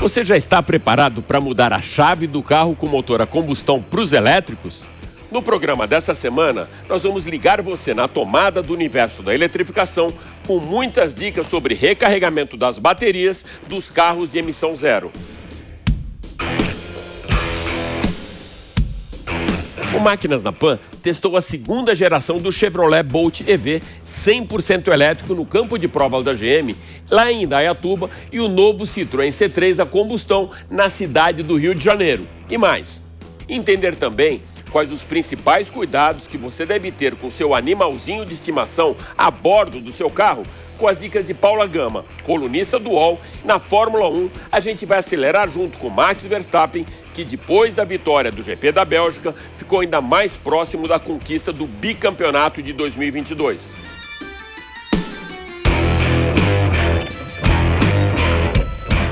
Você já está preparado para mudar a chave do carro com motor a combustão para os elétricos? No programa dessa semana, nós vamos ligar você na tomada do universo da eletrificação com muitas dicas sobre recarregamento das baterias dos carros de emissão zero. O Máquinas na Pan testou a segunda geração do Chevrolet Bolt EV 100% elétrico no campo de provas da GM, lá em Indaiatuba, e o novo Citroën C3 a combustão na cidade do Rio de Janeiro. E mais, entender também quais os principais cuidados que você deve ter com seu animalzinho de estimação a bordo do seu carro, com as dicas de Paula Gama, colunista do UOL. Na Fórmula 1, a gente vai acelerar junto com Max Verstappen, que depois da vitória do GP da Bélgica, ficou ainda mais próximo da conquista do bicampeonato de 2022.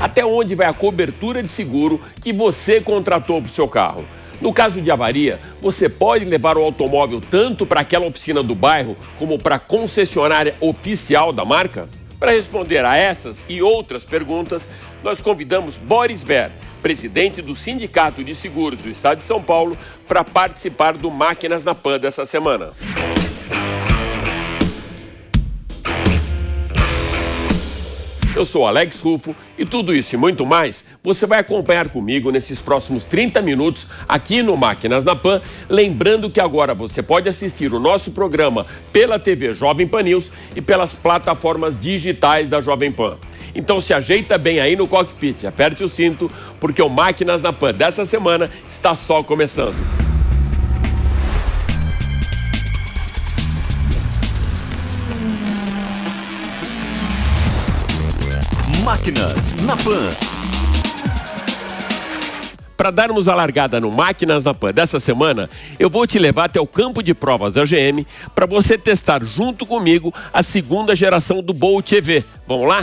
Até onde vai a cobertura de seguro que você contratou para o seu carro? No caso de avaria, você pode levar o automóvel tanto para aquela oficina do bairro como para a concessionária oficial da marca? Para responder a essas e outras perguntas, nós convidamos Boris Ver, presidente do Sindicato de Seguros do Estado de São Paulo, para participar do Máquinas na Pan dessa semana. Eu sou Alex Rufo e tudo isso e muito mais você vai acompanhar comigo nesses próximos 30 minutos aqui no Máquinas na Pan, lembrando que agora você pode assistir o nosso programa pela TV Jovem Pan News e pelas plataformas digitais da Jovem Pan. Então se ajeita bem aí no cockpit, aperte o cinto, porque o Máquinas na Pan dessa semana está só começando. Máquinas na Pan. Para darmos a largada no Máquinas na Pan dessa semana, eu vou te levar até o campo de provas da GM para você testar junto comigo a segunda geração do Bolt EV. Vamos lá?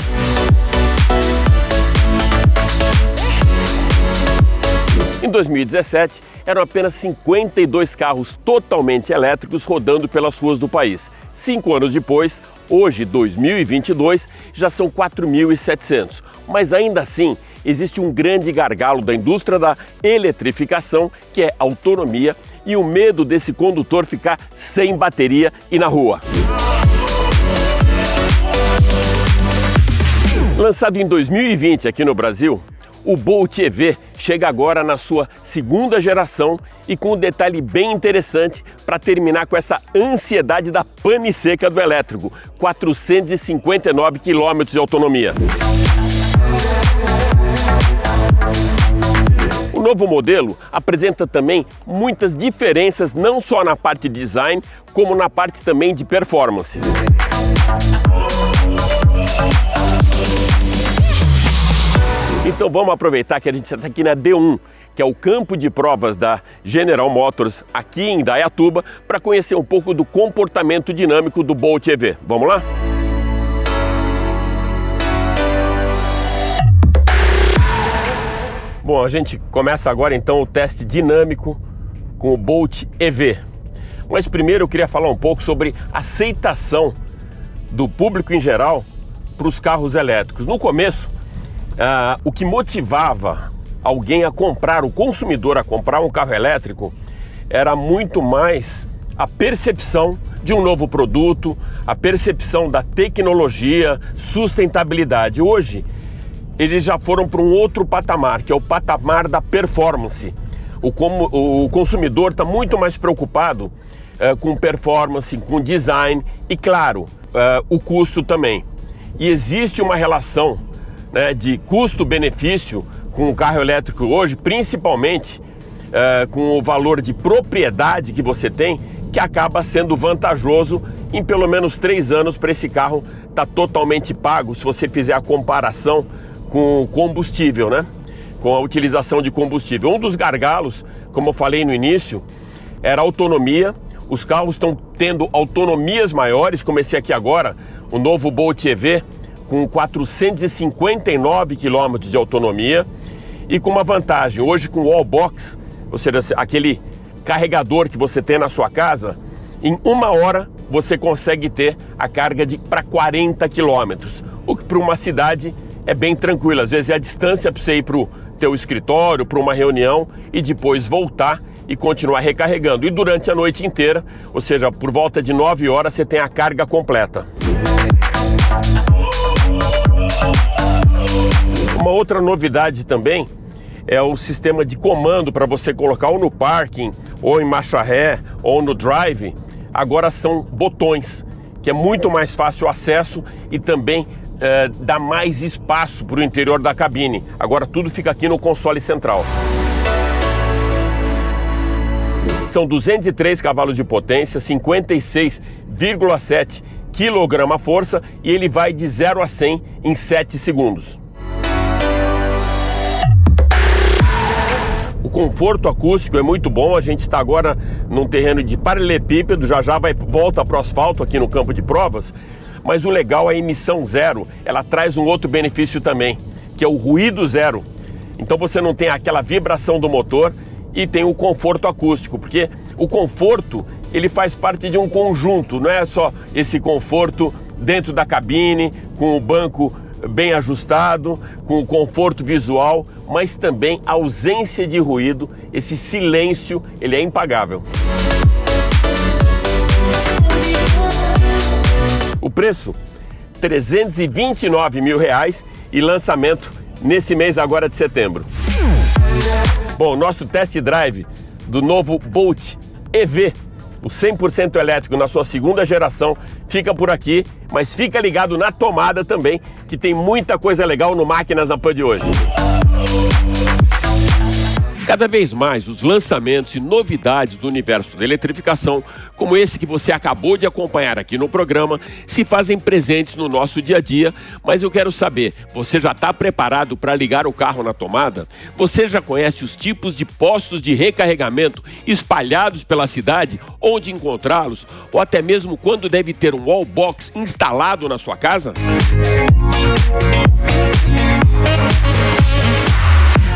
Em 2017, eram apenas 52 carros totalmente elétricos rodando pelas ruas do país. 5 anos depois, hoje, 2022, já são 4.700. Mas ainda assim, existe um grande gargalo da indústria da eletrificação, que é a autonomia e o medo desse condutor ficar sem bateria e na rua. Lançado em 2020 aqui no Brasil, o Bolt EV chega agora na sua segunda geração e com um detalhe bem interessante para terminar com essa ansiedade da pane seca do elétrico: 459 km de autonomia. O novo modelo apresenta também muitas diferenças, não só na parte de design, como na parte também de performance. Então vamos aproveitar que a gente está aqui na D1, que é o campo de provas da General Motors aqui em Indaiatuba, para conhecer um pouco do comportamento dinâmico do Bolt EV. Vamos lá? Bom, a gente começa agora então o teste dinâmico com o Bolt EV. Mas primeiro eu queria falar um pouco sobre a aceitação do público em geral para os carros elétricos. No começo, o que motivava alguém a comprar, o consumidor a comprar um carro elétrico, era muito mais a percepção de um novo produto, a percepção da tecnologia, sustentabilidade. Hoje, eles já foram para um outro patamar, que é o patamar da performance. O consumidor está muito mais preocupado com performance, com design e, claro, o custo também. E existe uma relação, né, de custo-benefício com o carro elétrico hoje, principalmente com o valor de propriedade que você tem, que acaba sendo vantajoso em pelo menos 3 anos para esse carro estar totalmente pago, se você fizer a comparação com combustível, né? Com a utilização de combustível. Um dos gargalos, como eu falei no início, era a autonomia. Os carros estão tendo autonomias maiores. Comecei aqui agora o novo Bolt EV com 459 km de autonomia e com uma vantagem. Hoje com o Wallbox, ou seja, aquele carregador que você tem na sua casa, em 1 hora você consegue ter a carga para 40 km, o que para uma cidade é bem tranquilo. Às vezes é a distância para você ir para o teu escritório, para uma reunião e depois voltar e continuar recarregando. E durante a noite inteira, ou seja, por volta de 9 horas, você tem a carga completa. Uma outra novidade também é o sistema de comando para você colocar ou no parking, ou em marcha ré, ou no drive. Agora são botões, que é muito mais fácil o acesso e também dá mais espaço para o interior da cabine. Agora tudo fica aqui no console central. São 203 cavalos de potência, 56,7 kgf e ele vai de 0 a 100 em 7 segundos. O conforto acústico é muito bom, a gente está agora num terreno de paralelepípedo, já volta para o asfalto aqui no campo de provas, mas o legal é a emissão zero, ela traz um outro benefício também, que é o ruído zero. Então você não tem aquela vibração do motor e tem o conforto acústico, porque o conforto ele faz parte de um conjunto, não é só esse conforto dentro da cabine, com o banco bem ajustado, com o conforto visual, mas também a ausência de ruído, esse silêncio, ele é impagável. O preço, R$329 mil e lançamento nesse mês agora de setembro. Bom, nosso test drive do novo Bolt EV, o 100% elétrico na sua segunda geração, fica por aqui, mas fica ligado na tomada também, que tem muita coisa legal no Máquinas na Pan de hoje. Cada vez mais os lançamentos e novidades do universo da eletrificação, como esse que você acabou de acompanhar aqui no programa, se fazem presentes no nosso dia a dia, mas eu quero saber, você já está preparado para ligar o carro na tomada? Você já conhece os tipos de postos de recarregamento espalhados pela cidade, onde encontrá-los, ou até mesmo quando deve ter um wall box instalado na sua casa?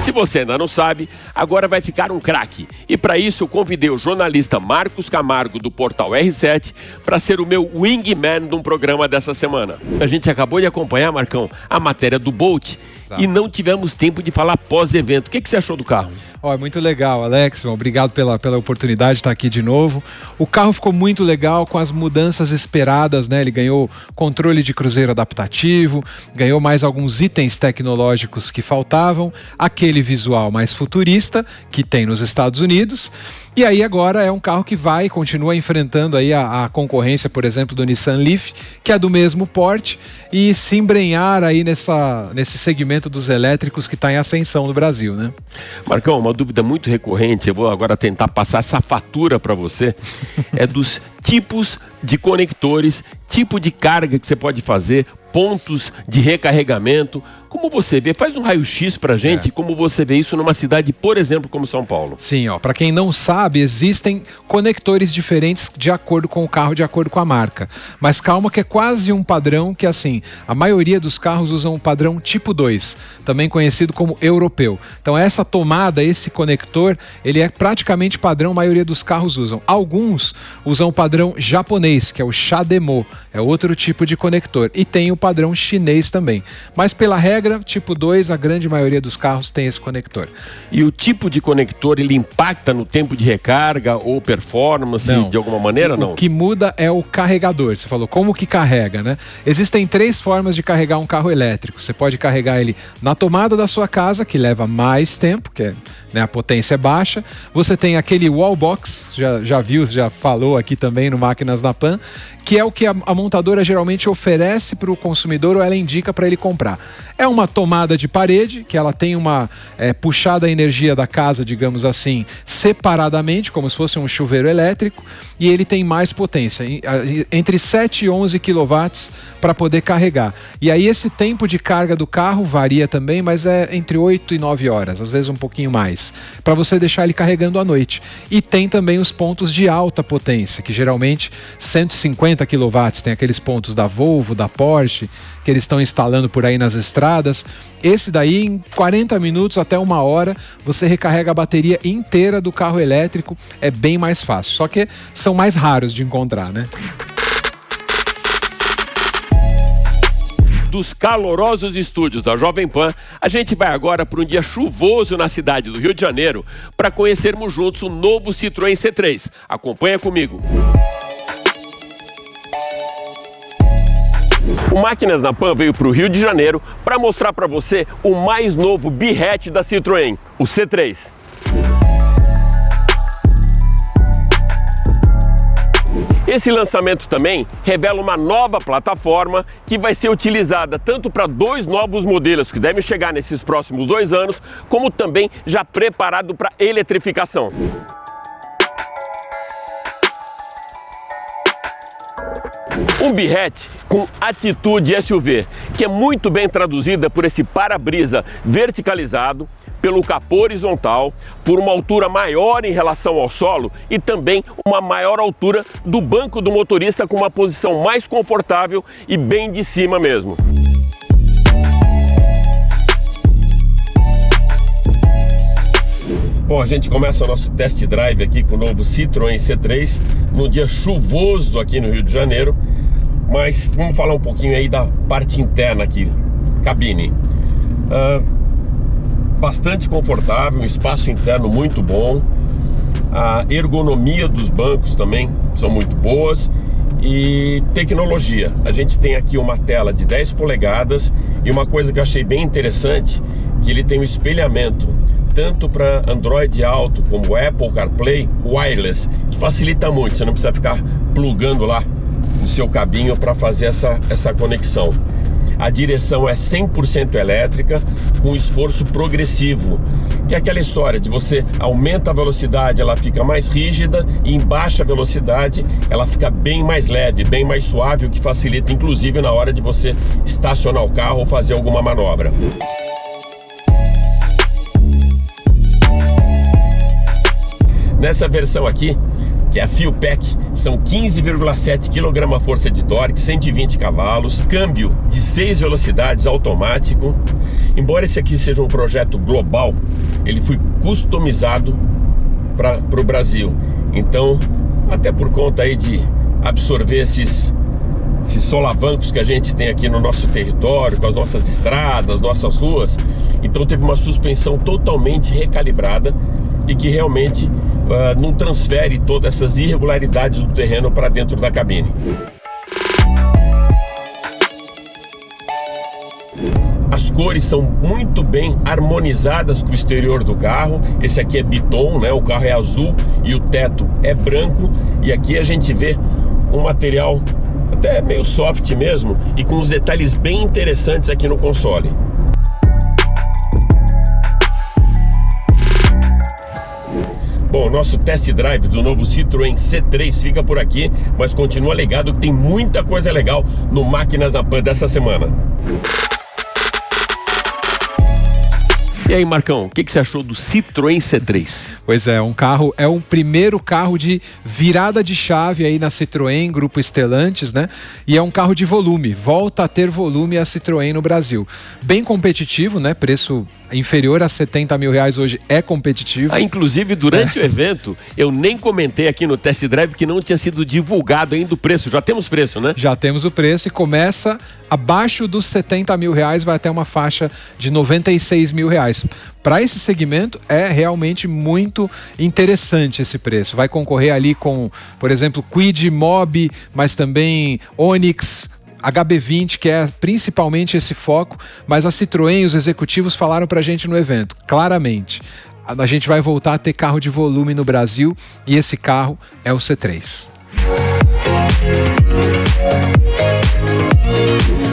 Se você ainda não sabe, agora vai ficar um craque. E para isso eu convidei o jornalista Marcos Camargo do portal R7 para ser o meu wingman de um programa dessa semana. A gente acabou de acompanhar, Marcão, a matéria do Bolt e não tivemos tempo de falar pós-evento. O que você achou do carro? É muito legal, Alex. Obrigado pela oportunidade de estar aqui de novo. O carro ficou muito legal com as mudanças esperadas, né? Ele ganhou controle de cruzeiro adaptativo, ganhou mais alguns itens tecnológicos que faltavam, aquele visual mais futurista que tem nos Estados Unidos. E aí agora é um carro que continua enfrentando aí a concorrência, por exemplo, do Nissan Leaf, que é do mesmo porte, e se embrenhar aí nesse segmento dos elétricos que está em ascensão no Brasil, né? Marcão, uma dúvida muito recorrente, eu vou agora tentar passar essa fatura para você, é dos tipos de conectores, tipo de carga que você pode fazer, pontos de recarregamento. Como você vê, faz um raio-x pra gente, como você vê isso numa cidade, por exemplo, como São Paulo. Sim, para quem não sabe, existem conectores diferentes de acordo com o carro, de acordo com a marca. Mas calma que é quase um padrão que, assim, a maioria dos carros usam o padrão tipo 2, também conhecido como europeu. Então essa tomada, esse conector, ele é praticamente padrão, a maioria dos carros usam. Alguns usam o padrão japonês, que é o CHAdeMO, é outro tipo de conector. E tem o padrão chinês também. Mas pela regra, tipo 2, a grande maioria dos carros tem esse conector. E o tipo de conector, ele impacta no tempo de recarga ou performance de alguma maneira, não? O que muda é o carregador. Você falou, como que carrega, né? Existem 3 formas de carregar um carro elétrico. Você pode carregar ele na tomada da sua casa, que leva mais tempo, que a potência é baixa. Você tem aquele wall box, já viu, já falou aqui também no Máquinas na Pan, que é o que a montadora geralmente oferece para o consumidor ou ela indica para ele comprar. É uma tomada de parede, que ela tem uma puxada a energia da casa, digamos assim, separadamente, como se fosse um chuveiro elétrico, e ele tem mais potência, entre 7 e 11 kW para poder carregar. E aí esse tempo de carga do carro varia também, mas é entre 8 e 9 horas, às vezes um pouquinho mais, para você deixar ele carregando à noite. E tem também os pontos de alta potência, que geralmente 150 kW, tem aqueles pontos da Volvo, da Porsche, que eles estão instalando por aí nas estradas. Esse daí, em 40 minutos até 1 hora, você recarrega a bateria inteira do carro elétrico. É bem mais fácil, só que são mais raros de encontrar, né? dos calorosos estúdios da Jovem Pan, a gente vai agora para um dia chuvoso na cidade do Rio de Janeiro para conhecermos juntos o novo Citroën C3. Acompanha comigo. O Máquinas na Pan veio para o Rio de Janeiro para mostrar para você o mais novo bi-hatch da Citroën, o C3. Esse lançamento também revela uma nova plataforma que vai ser utilizada tanto para 2 novos modelos que devem chegar nesses próximos 2 anos, como também já preparado para eletrificação. Um bi-hatch com atitude SUV, que é muito bem traduzida por esse para-brisa verticalizado, pelo capô horizontal, por uma altura maior em relação ao solo e também uma maior altura do banco do motorista com uma posição mais confortável e bem de cima mesmo. Bom, a gente começa o nosso test drive aqui com o novo Citroën C3 num dia chuvoso aqui no Rio de Janeiro, mas vamos falar um pouquinho aí da parte interna aqui, cabine. Bastante confortável, um espaço interno muito bom, a ergonomia dos bancos também são muito boas e tecnologia. A gente tem aqui uma tela de 10 polegadas e uma coisa que eu achei bem interessante, que ele tem um espelhamento tanto para Android Auto como Apple CarPlay wireless, que facilita muito, você não precisa ficar plugando lá no seu cabinho para fazer essa conexão. A direção é 100% elétrica, com esforço progressivo, que é aquela história de você aumenta a velocidade, ela fica mais rígida, e em baixa velocidade ela fica bem mais leve, bem mais suave, o que facilita inclusive na hora de você estacionar o carro ou fazer alguma manobra. Nessa versão aqui, que é a Fuel Pack, são 15,7 kgf de torque, 120 cavalos, câmbio de 6 velocidades automático. Embora esse aqui seja um projeto global, ele foi customizado para o Brasil. Então, até por conta aí de absorver esses solavancos que a gente tem aqui no nosso território, com as nossas estradas, nossas ruas, então teve uma suspensão totalmente recalibrada e que realmente não transfere todas essas irregularidades do terreno para dentro da cabine. As cores são muito bem harmonizadas com o exterior do carro. Esse aqui é biton, né? O carro é azul e o teto é branco. E aqui a gente vê um material até meio soft mesmo e com uns detalhes bem interessantes aqui no console. Bom, nosso test drive do novo Citroën C3 fica por aqui, mas continua ligado que tem muita coisa legal no Máquinas na Pan dessa semana. E aí, Marcão, o que você achou do Citroën C3? Pois é, é um primeiro carro de virada de chave aí na Citroën, Grupo Stellantis, né? E é um carro de volume, volta a ter volume a Citroën no Brasil. Bem competitivo, né? Preço inferior a R$70 mil hoje é competitivo. Inclusive, durante o evento, eu nem comentei aqui no test drive que não tinha sido divulgado ainda o preço. Já temos preço, né? Já temos o preço e começa abaixo dos R$70 mil, vai até uma faixa de R$96 mil. Para esse segmento é realmente muito interessante esse preço. Vai concorrer ali com, por exemplo, Kwid, Mobi, mas também Onix, HB20, que é principalmente esse foco, mas a Citroën, os executivos falaram pra gente no evento, claramente, a gente vai voltar a ter carro de volume no Brasil e esse carro é o C3.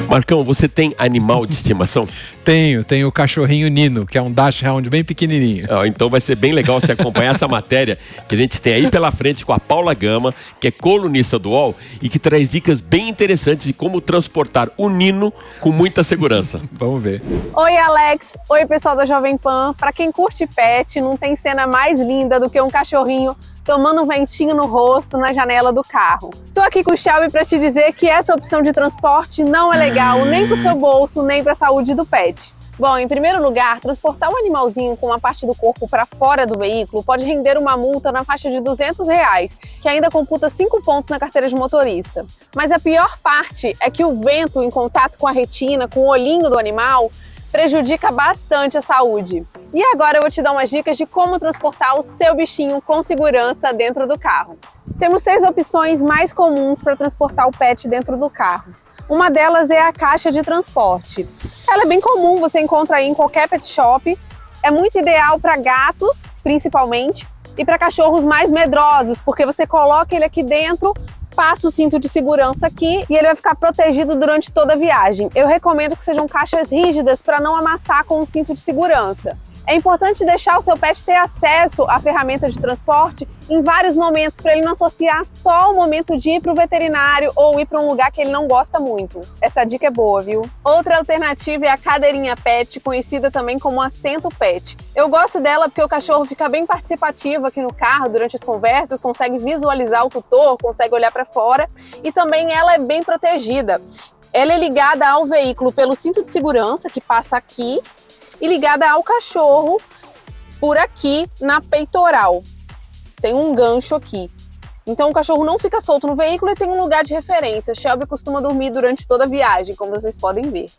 Marcão, você tem animal de estimação? Tenho o cachorrinho Nino, que é um dachshund bem pequenininho. Então vai ser bem legal você acompanhar essa matéria que a gente tem aí pela frente com a Paula Gama, que é colunista do UOL e que traz dicas bem interessantes de como transportar o Nino com muita segurança. Vamos ver. Oi, Alex. Oi, pessoal da Jovem Pan. Para quem curte pet, não tem cena mais linda do que um cachorrinho tomando um ventinho no rosto na janela do carro. Tô aqui com o Shelby para te dizer que essa opção de transporte não é legal nem para o seu bolso, nem para a saúde do pet. Bom, em primeiro lugar, transportar um animalzinho com uma parte do corpo para fora do veículo pode render uma multa na faixa de R$200, que ainda computa 5 pontos na carteira de motorista. Mas a pior parte é que o vento em contato com a retina, com o olhinho do animal, prejudica bastante a saúde. E agora eu vou te dar umas dicas de como transportar o seu bichinho com segurança dentro do carro. Temos 6 opções mais comuns para transportar o pet dentro do carro. Uma delas é a caixa de transporte. Ela é bem comum, você encontra aí em qualquer pet shop. É muito ideal para gatos, principalmente, e para cachorros mais medrosos, porque você coloca ele aqui dentro, passa o cinto de segurança aqui e ele vai ficar protegido durante toda a viagem. Eu recomendo que sejam caixas rígidas para não amassar com o cinto de segurança. É importante deixar o seu pet ter acesso à ferramenta de transporte em vários momentos, para ele não associar só o momento de ir para o veterinário ou ir para um lugar que ele não gosta muito. Essa dica é boa, viu? Outra alternativa é a cadeirinha pet, conhecida também como assento pet. Eu gosto dela porque o cachorro fica bem participativo aqui no carro durante as conversas, consegue visualizar o tutor, consegue olhar para fora e também ela é bem protegida. Ela é ligada ao veículo pelo cinto de segurança que passa aqui e ligada ao cachorro por aqui na peitoral. Tem um gancho aqui. Então o cachorro não fica solto no veículo e tem um lugar de referência. Shelby costuma dormir durante toda a viagem, como vocês podem ver.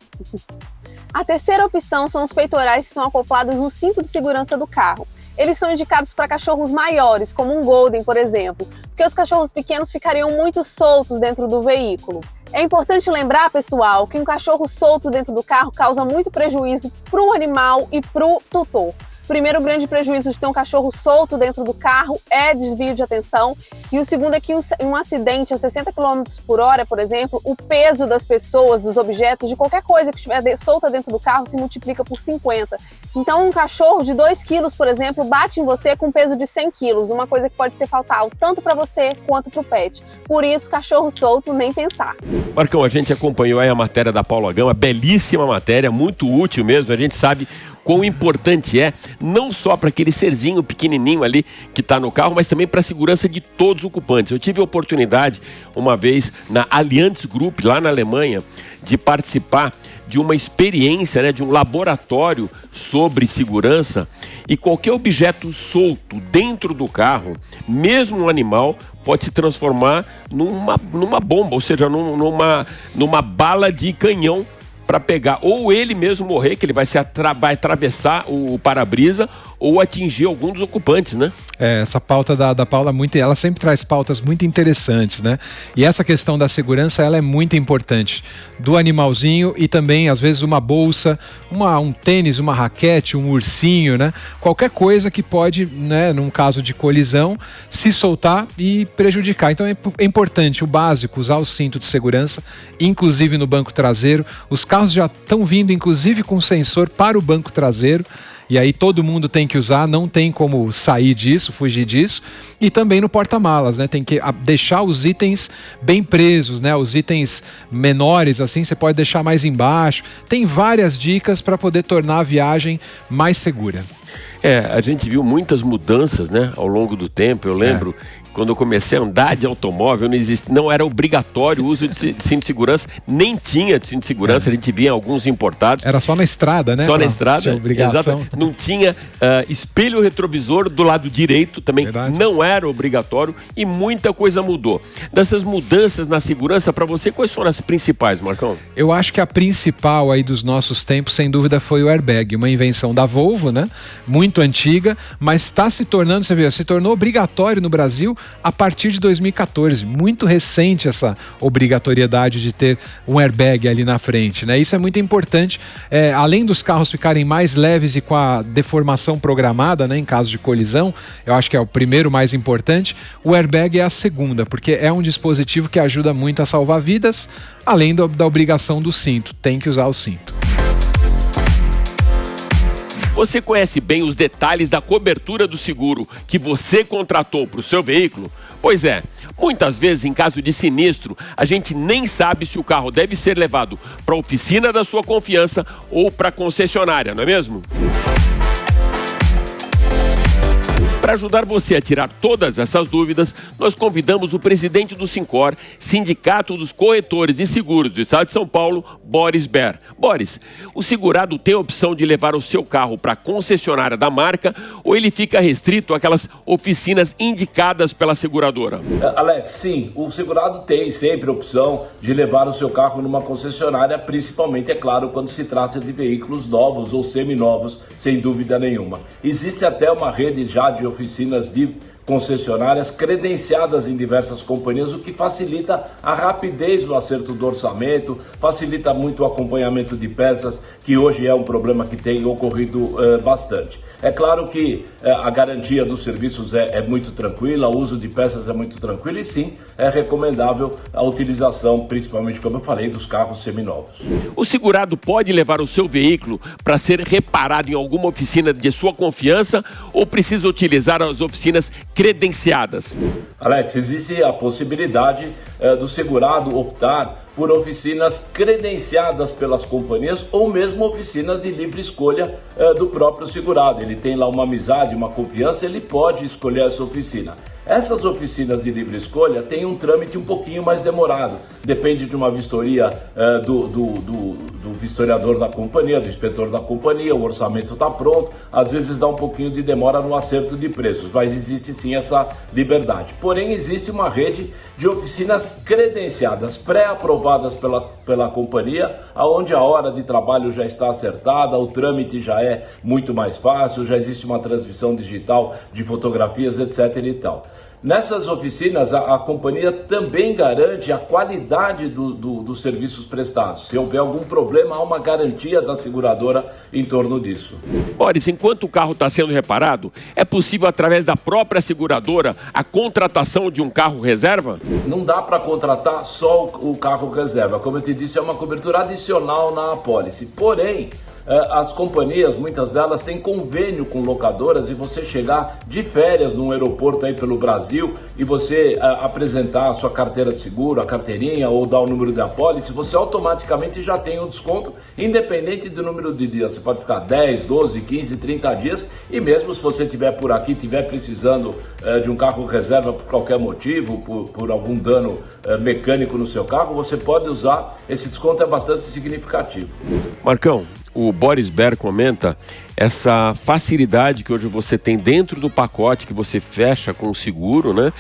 A terceira opção são os peitorais que são acoplados no cinto de segurança do carro. Eles são indicados para cachorros maiores, como um Golden, por exemplo, porque os cachorros pequenos ficariam muito soltos dentro do veículo. É importante lembrar, pessoal, que um cachorro solto dentro do carro causa muito prejuízo para o animal e para o tutor. O primeiro grande prejuízo de ter um cachorro solto dentro do carro é desvio de atenção. E o segundo é que um acidente a 60 km por hora, por exemplo, o peso das pessoas, dos objetos, de qualquer coisa que estiver solta dentro do carro se multiplica por 50. Então um cachorro de 2 quilos, por exemplo, bate em você com peso de 100 quilos, uma coisa que pode ser fatal tanto para você quanto para o pet. Por isso, cachorro solto, nem pensar. Marcão, a gente acompanhou aí a matéria da Paula Gama, belíssima matéria, muito útil mesmo, a gente sabe quão importante é, não só para aquele serzinho pequenininho ali que está no carro, mas também para a segurança de todos os ocupantes. Eu tive a oportunidade, uma vez, na Allianz Group, lá na Alemanha, de participar de uma experiência, né, de um laboratório sobre segurança, e qualquer objeto solto dentro do carro, mesmo um animal, pode se transformar numa bomba, ou seja, numa bala de canhão para pegar, ou ele mesmo morrer, que ele vai atravessar o para-brisa, ou atingir algum dos ocupantes, né? Essa pauta da Paula, ela sempre traz pautas muito interessantes, né? E essa questão da segurança, ela é muito importante. Do animalzinho e também, às vezes, uma bolsa, um tênis, uma raquete, um ursinho, né? Qualquer coisa que pode, né, num caso de colisão, se soltar e prejudicar. Então é importante, o básico, usar o cinto de segurança, inclusive no banco traseiro. Os carros já estão vindo, inclusive, com sensor para o banco traseiro. E aí todo mundo tem que usar, não tem como sair disso, fugir disso. E também no porta-malas, né? Tem que deixar os itens bem presos, né? Os itens menores, assim, você pode deixar mais embaixo. Tem várias dicas para poder tornar a viagem mais segura. A gente viu muitas mudanças, né, ao longo do tempo. Eu lembro quando eu comecei a andar de automóvel, não era obrigatório o uso de cinto de segurança, nem tinha de cinto de segurança, a gente via alguns importados. Era só na estrada, né? Só na estrada, tinha obrigação. Exato. Não tinha espelho retrovisor do lado direito, também não era obrigatório, e muita coisa mudou. Dessas mudanças na segurança, para você, quais foram as principais, Marcão? Eu acho que a principal aí dos nossos tempos, sem dúvida, foi o airbag, uma invenção da Volvo, né? Muito antiga, mas está se tornando, você vê, se tornou obrigatório no Brasil a partir de 2014. Muito recente essa obrigatoriedade de ter um airbag ali na frente, né? Isso é muito importante. Além dos carros ficarem mais leves e com a deformação programada, né, em caso de colisão, eu acho que é o primeiro mais importante. O airbag é a segunda, porque é um dispositivo que ajuda muito a salvar vidas, além da obrigação do cinto. Tem que usar o cinto. Você conhece bem os detalhes da cobertura do seguro que você contratou para o seu veículo? Pois é, muitas vezes em caso de sinistro, a gente nem sabe se o carro deve ser levado para a oficina da sua confiança ou para a concessionária, não é mesmo? Para ajudar você a tirar todas essas dúvidas, nós convidamos o presidente do Sincor, Sindicato dos Corretores e Seguros do Estado de São Paulo, Boris Ber. Boris, o segurado tem a opção de levar o seu carro para a concessionária da marca ou ele fica restrito àquelas oficinas indicadas pela seguradora? Alex, sim, o segurado tem sempre a opção de levar o seu carro numa concessionária, principalmente, é claro, quando se trata de veículos novos ou seminovos, sem dúvida nenhuma. Existe até uma rede já de oficinas de concessionárias credenciadas em diversas companhias, o que facilita a rapidez do acerto do orçamento, facilita muito o acompanhamento de peças, que hoje é um problema que tem ocorrido bastante. É claro que a garantia dos serviços é muito tranquila, o uso de peças é muito tranquilo e sim, é recomendável a utilização, principalmente, como eu falei, dos carros seminovos. O segurado pode levar o seu veículo para ser reparado em alguma oficina de sua confiança ou precisa utilizar as oficinas credenciadas? Alex, existe a possibilidade do segurado optar por oficinas credenciadas pelas companhias ou mesmo oficinas de livre escolha do próprio segurado. Ele tem lá uma amizade, uma confiança, ele pode escolher essa oficina. Essas oficinas de livre escolha têm um trâmite um pouquinho mais demorado. Depende de uma vistoria do vistoriador da companhia, do inspetor da companhia, o orçamento está pronto. Às vezes dá um pouquinho de demora no acerto de preços, mas existe sim essa liberdade. Porém, existe uma rede de oficinas credenciadas, pré-aprovadas pela companhia, onde a hora de trabalho já está acertada, o trâmite já é muito mais fácil, já existe uma transmissão digital de fotografias, etc. e tal. Nessas oficinas, a companhia também garante a qualidade dos serviços prestados. Se houver algum problema, há uma garantia da seguradora em torno disso. Boris, enquanto o carro está sendo reparado, é possível, através da própria seguradora, a contratação de um carro reserva? Não dá para contratar só o carro reserva. Como eu te disse, é uma cobertura adicional na apólice. Porém, as companhias, muitas delas, têm convênio com locadoras e você chegar de férias num aeroporto aí pelo Brasil e você apresentar a sua carteira de seguro, a carteirinha ou dar o número de apólice, você automaticamente já tem um desconto, independente do número de dias. Você pode ficar 10, 12, 15, 30 dias e mesmo se você estiver por aqui, estiver precisando de um carro reserva por qualquer motivo, por algum dano mecânico no seu carro, você pode usar. Esse desconto é bastante significativo. Marcão, o Boris Ber comenta essa facilidade que hoje você tem dentro do pacote que você fecha com o seguro, né?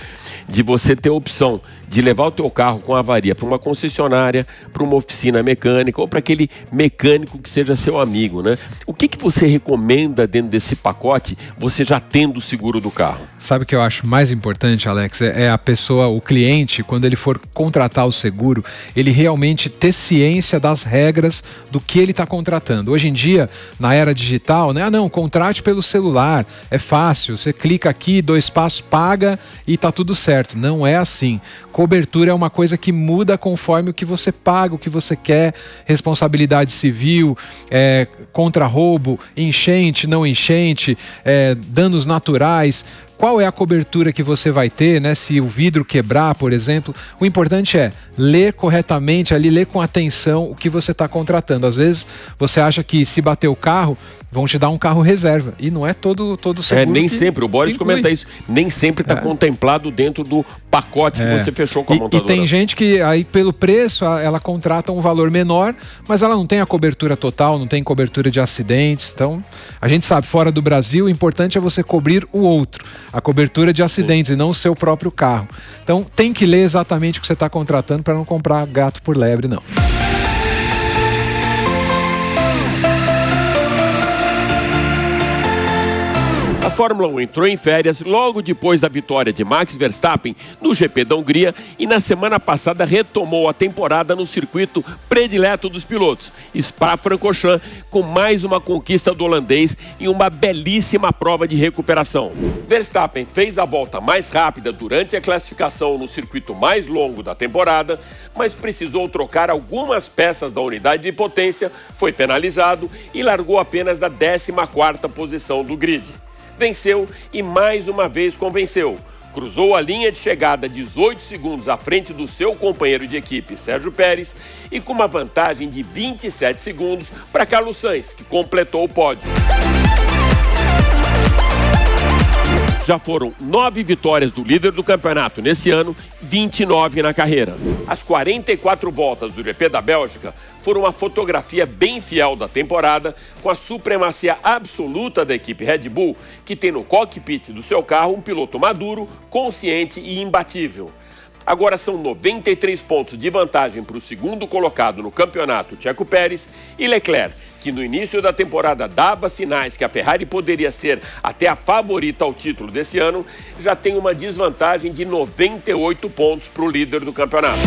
De você ter a opção de levar o teu carro com avaria para uma concessionária, para uma oficina mecânica ou para aquele mecânico que seja seu amigo, né? O que você recomenda dentro desse pacote, você já tendo o seguro do carro? Sabe o que eu acho mais importante, Alex? É a pessoa, o cliente, quando ele for contratar o seguro, ele realmente ter ciência das regras do que ele está contratando. Hoje em dia, na era digital, né? Contrate pelo celular, é fácil, você clica aqui, 2 passos, paga e tá tudo certo. Não é assim. Cobertura é uma coisa que muda conforme o que você paga, o que você quer, responsabilidade civil, contra roubo, enchente, não enchente, danos naturais. Qual é a cobertura que você vai ter, né? Se o vidro quebrar, por exemplo, o importante é ler corretamente, ali, ler com atenção o que você está contratando. Às vezes você acha que se bater o carro, vão te dar um carro reserva. E não é todo seguro. Nem sempre, o Boris comenta isso, nem sempre está contemplado dentro do pacote que você fechou com a montadora. E tem gente que aí pelo preço ela contrata um valor menor, mas ela não tem a cobertura total, não tem cobertura de acidentes. Então, a gente sabe, fora do Brasil, o importante é você cobrir o outro, a cobertura de acidentes e não o seu próprio carro. Então, tem que ler exatamente o que você está contratando para não comprar gato por lebre, não. A Fórmula 1 entrou em férias logo depois da vitória de Max Verstappen no GP da Hungria e na semana passada retomou a temporada no circuito predileto dos pilotos, Spa-Francorchamps, com mais uma conquista do holandês em uma belíssima prova de recuperação. Verstappen fez a volta mais rápida durante a classificação no circuito mais longo da temporada, mas precisou trocar algumas peças da unidade de potência, foi penalizado e largou apenas da 14ª posição do grid. Venceu e mais uma vez convenceu. Cruzou a linha de chegada 18 segundos à frente do seu companheiro de equipe, Sérgio Pérez, e com uma vantagem de 27 segundos para Carlos Sainz, que completou o pódio. Já foram 9 vitórias do líder do campeonato nesse ano, 29 na carreira. As 44 voltas do GP da Bélgica foram uma fotografia bem fiel da temporada, com a supremacia absoluta da equipe Red Bull, que tem no cockpit do seu carro um piloto maduro, consciente e imbatível. Agora são 93 pontos de vantagem para o segundo colocado no campeonato, Checo Pérez, e Leclerc, que no início da temporada dava sinais que a Ferrari poderia ser até a favorita ao título desse ano, já tem uma desvantagem de 98 pontos para o líder do campeonato.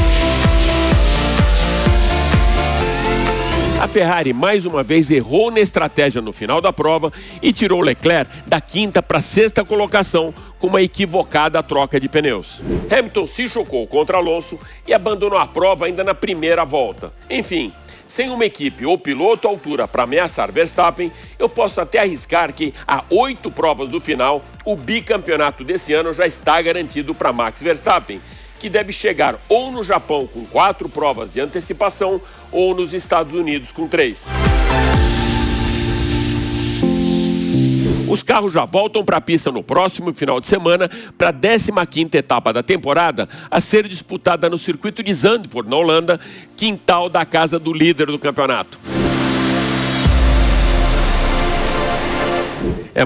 A Ferrari mais uma vez errou na estratégia no final da prova e tirou Leclerc da 5ª para a 6ª colocação com uma equivocada troca de pneus. Hamilton se chocou contra Alonso e abandonou a prova ainda na primeira volta. Enfim, sem uma equipe ou piloto à altura para ameaçar Verstappen, eu posso até arriscar que a 8 provas do final, o bicampeonato desse ano já está garantido para Max Verstappen, que deve chegar ou no Japão com 4 provas de antecipação ou nos Estados Unidos com 3. Os carros já voltam para a pista no próximo final de semana para a 15ª etapa da temporada a ser disputada no circuito de Zandvoort, na Holanda, quintal da casa do líder do campeonato.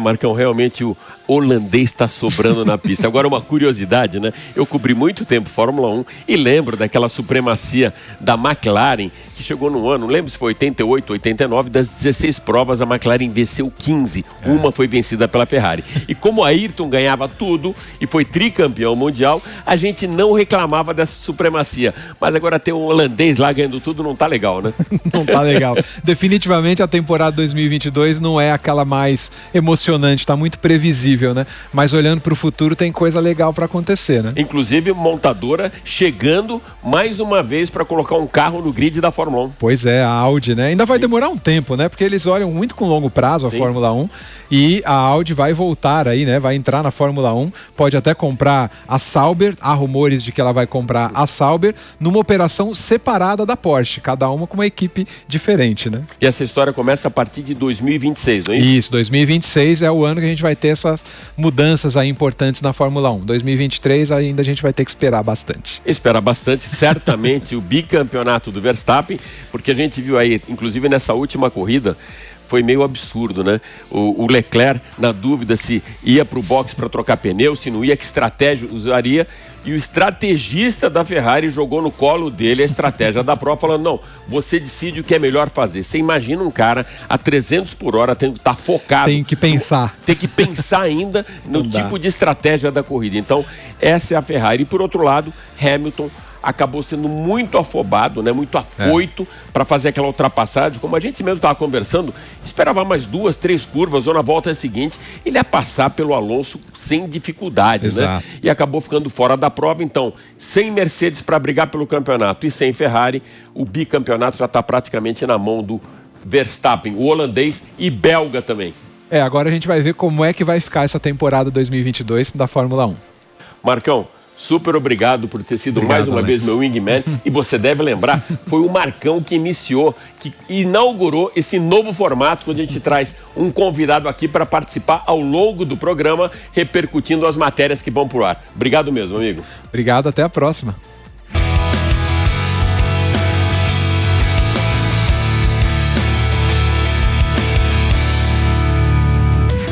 Marcão, realmente o holandês está sobrando na pista. Agora, uma curiosidade, né? Eu cobri muito tempo Fórmula 1 e lembro daquela supremacia da McLaren, que chegou no ano, não lembro se foi 88, 89, das 16 provas, a McLaren venceu 15. Uma foi vencida pela Ferrari. E como a Ayrton ganhava tudo e foi tricampeão mundial, a gente não reclamava dessa supremacia. Mas agora ter um holandês lá ganhando tudo não tá legal, né? Não tá legal. Definitivamente a temporada 2022 não é aquela mais emocionante, tá muito previsível, né? Mas olhando para o futuro tem coisa legal para acontecer, né? Inclusive montadora chegando mais uma vez para colocar um carro no grid da Fórmula 1. Pois é, a Audi, né? Ainda vai demorar um tempo, né? Porque eles olham muito com longo prazo a Fórmula 1 e a Audi vai voltar aí, né? Vai entrar na Fórmula 1, pode até comprar a Sauber, há rumores de que ela vai comprar a Sauber numa operação separada da Porsche, cada uma com uma equipe diferente, né? E essa história começa a partir de 2026, não é isso? Isso, 2026 é o ano que a gente vai ter essas mudanças aí importantes na Fórmula 1. 2023 ainda a gente vai ter que esperar bastante. Esperar bastante, certamente o bicampeonato do Verstappen, porque a gente viu aí, inclusive nessa última corrida, foi meio absurdo, né? O Leclerc, na dúvida se ia para o box para trocar pneu, se não ia, que estratégia usaria, e o estrategista da Ferrari jogou no colo dele a estratégia da prova, falando, não, você decide o que é melhor fazer. Você imagina um cara a 300 por hora tendo que estar focado. Tem que pensar. Tem que pensar ainda no tipo de estratégia da corrida. Então, essa é a Ferrari. E por outro lado, Hamilton acabou sendo muito afobado, né? Muito afoito para fazer aquela ultrapassagem. Como a gente mesmo estava conversando, esperava mais 2, 3 curvas ou na volta seguinte ele ia passar pelo Alonso sem dificuldades, né? E acabou ficando fora da prova. Então, sem Mercedes para brigar pelo campeonato e sem Ferrari, o bicampeonato já está praticamente na mão do Verstappen, o holandês e belga também. Agora a gente vai ver como é que vai ficar essa temporada 2022 da Fórmula 1. Marcão, super obrigado por ter sido mais uma vez meu wingman. E você deve lembrar, foi o Marcão que iniciou, que inaugurou esse novo formato, quando a gente traz um convidado aqui para participar ao longo do programa, repercutindo as matérias que vão pro ar. Obrigado mesmo, amigo. Obrigado, até a próxima.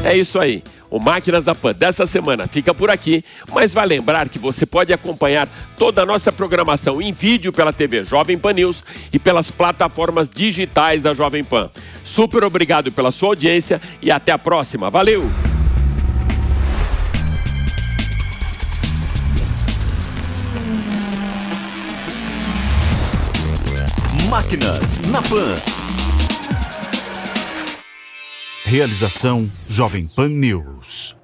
É isso aí. O Máquinas da Pan dessa semana fica por aqui, mas vai lembrar que você pode acompanhar toda a nossa programação em vídeo pela TV Jovem Pan News e pelas plataformas digitais da Jovem Pan. Super obrigado pela sua audiência e até a próxima. Valeu! Máquinas na Pan. Realização Jovem Pan News.